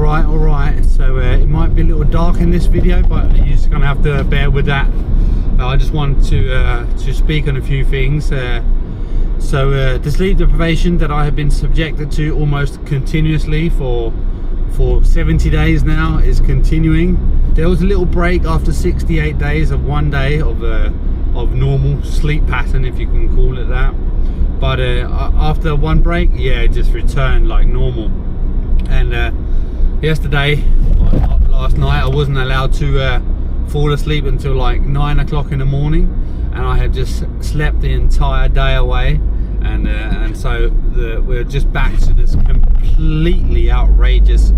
Alright, so it might be a little dark in this video, but you're just gonna have to bear with that. I just wanted to speak on a few things. So the sleep deprivation that I have been subjected to almost continuously for 70 days now is continuing. There was a little break after 68 days of 1 day of normal sleep pattern, if you can call it that. But after one break, yeah, it just returned like normal. And yesterday, last night, I wasn't allowed to fall asleep until like 9 o'clock in the morning, and I had just slept the entire day away. And so we're just back to this completely outrageous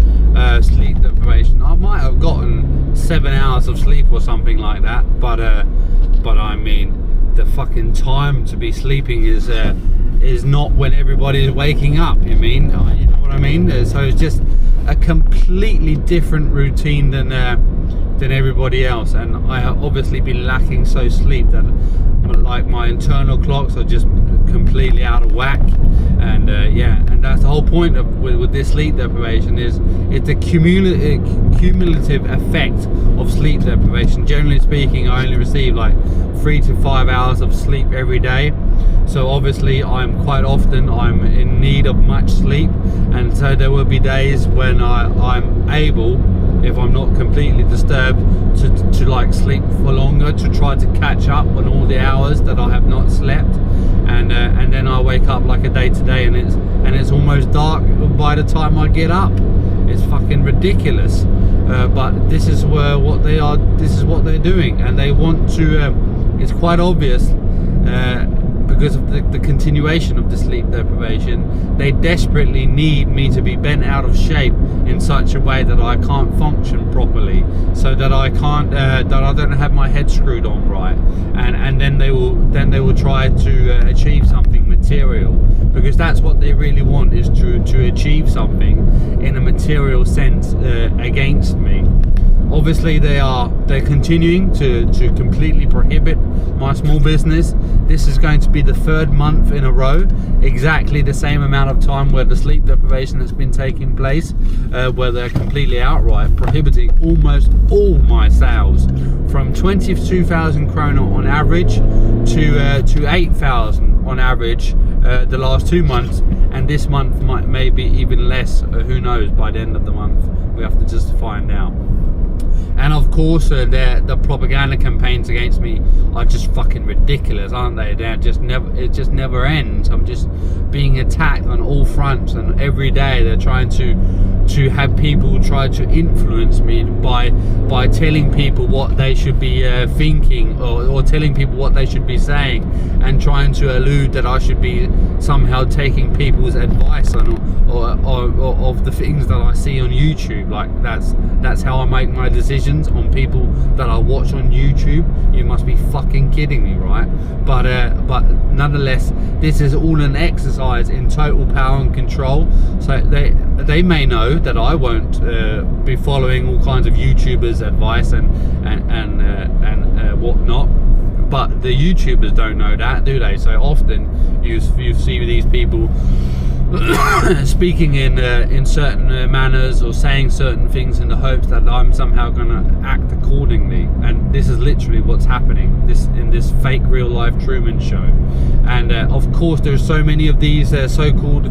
sleep deprivation. I might have gotten 7 hours of sleep or something like that, but I mean, the fucking time to be sleeping is not when everybody is waking up. You know what I mean? So it's just a completely different routine than everybody else, and I have obviously been lacking so sleep that like my internal clocks are just completely out of whack. And yeah, and that's the whole point with this sleep deprivation is the cumulative effect of sleep deprivation. Generally speaking, I only receive like 3 to 5 hours of sleep every day, so obviously I'm in need of much sleep. And so there will be days when I'm able, if I'm not completely disturbed, to like sleep for longer, to try to catch up on all the hours that I have not slept. And then I wake up like a day today, and it's almost dark by the time I get up. It's fucking ridiculous. But this is what they are. This is what they're doing, and they want to. It's quite obvious. Because of the continuation of the sleep deprivation, they desperately need me to be bent out of shape in such a way that I can't function properly, so that I can't, that I don't have my head screwed on right, and then they will try to achieve something material, because that's what they really want, is to achieve something in a material sense against me. Obviously they're continuing to completely prohibit my small business. This is going to be the 3rd month in a row, exactly the same amount of time where the sleep deprivation has been taking place, where they're completely outright prohibiting almost all my sales, from 22,000 krona on average to 8,000 on average the last 2 months, and this month maybe even less. Who knows? By the end of the month, we have to just find out. And of course, the propaganda campaigns against me are just fucking ridiculous, aren't they? It just never ends. I'm just being attacked on all fronts, and every day they're trying to have people try to influence me by telling people what they should be thinking, or telling people what they should be saying, and trying to allude that I should be somehow taking people's advice on or of the things that I see on YouTube. Like that's how I make my decisions on people that I watch on YouTube. You must be fucking kidding me, right? But nonetheless, this is all an exercise in total power and control. So they may know that I won't be following all kinds of YouTubers' advice and whatnot, but the YouTubers don't know that, do they? So often you see these people speaking in certain manners, or saying certain things in the hopes that I'm somehow going to act accordingly. And this is literally what's happening in this fake real life Truman Show. And of course there's so many of these so-called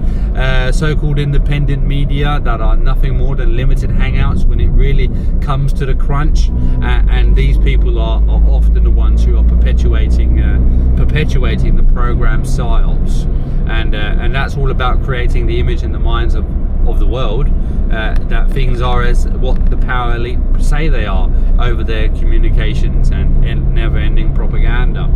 independent media that are nothing more than limited hangouts when it really comes to the crunch, and these people are often the ones who are perpetuating the program PSYOPS, and that's all about creating the image in the minds of the world that things are as what the power elite say they are over their communications and never-ending propaganda.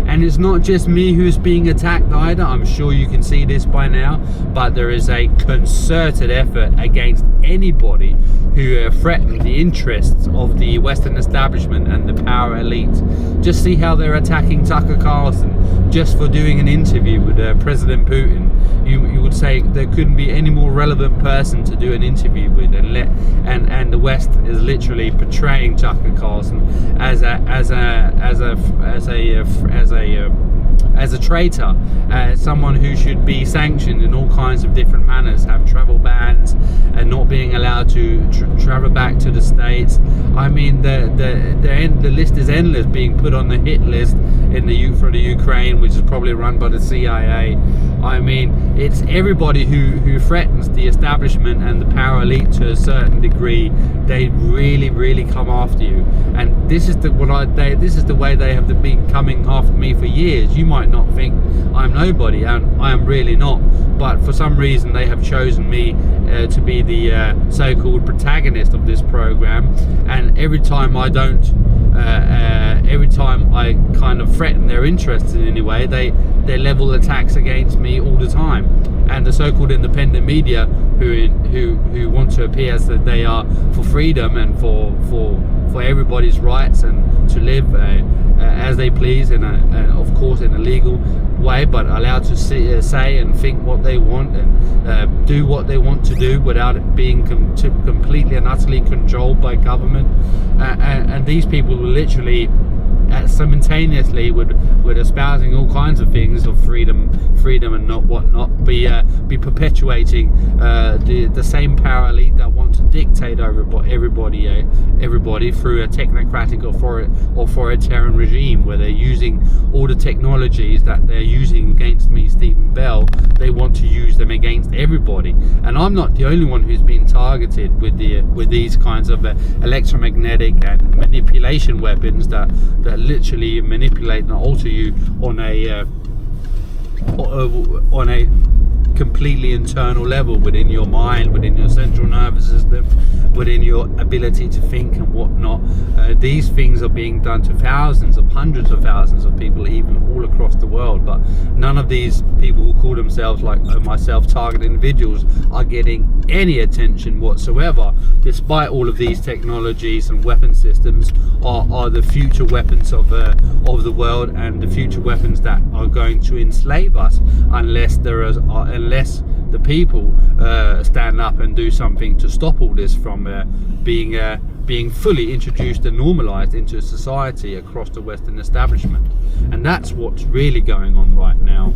And it's not just me who's being attacked either. I'm sure you can see this by now, but there is a concerted effort against anybody who threaten the interests of the Western establishment and the power elite. Just see how they're attacking Tucker Carlson just for doing an interview with President Putin. You would say there couldn't be any more relevant person to do an interview with, and the West is literally portraying Tucker Carlson as a traitor, someone who should be sanctioned in all kinds of different manners, have travel bans, and not being being allowed to travel back to the States. I mean, the list is endless, being put on the hit list for the Ukraine, which is probably run by the CIA. I mean, it's everybody who threatens the establishment and the power elite to a certain degree. They really come after you, and this is the way they have been coming after me for years. You might not think I'm nobody, and I am really not, but for some reason they have chosen me to be the so-called protagonist of this program. And every time I don't, every time I kind of threaten their interests in any way, they level attacks against me all the time. And the so-called independent media, who want to appear as that they are for freedom and for everybody's rights and to live as they please, of course in a legal way, but allowed to say and think what they want and do what they want to do without it being completely and utterly controlled by government. And these people will literally simultaneously with espousing all kinds of things of freedom and not whatnot, be perpetuating the same power elite that want to dictate over everybody through a technocratic authoritarian regime, where they're using all the technologies that they're using against me, Stephen Bell. They want to use them against everybody, and I'm not the only one who's been targeted with these kinds of electromagnetic and manipulation weapons that literally manipulate and alter you on a completely internal level, within your mind, within your central nervous system, within your ability to think and whatnot. These things are being done to thousands of hundreds of thousands of people, even all across the world, but none of these people who call themselves like myself targeted individuals are getting any attention whatsoever, despite all of these technologies and weapon systems are the future weapons of the world, and the future weapons that are going to enslave us unless the people stand up and do something to stop all this from being fully introduced and normalized into society across the Western establishment. And that's what's really going on right now.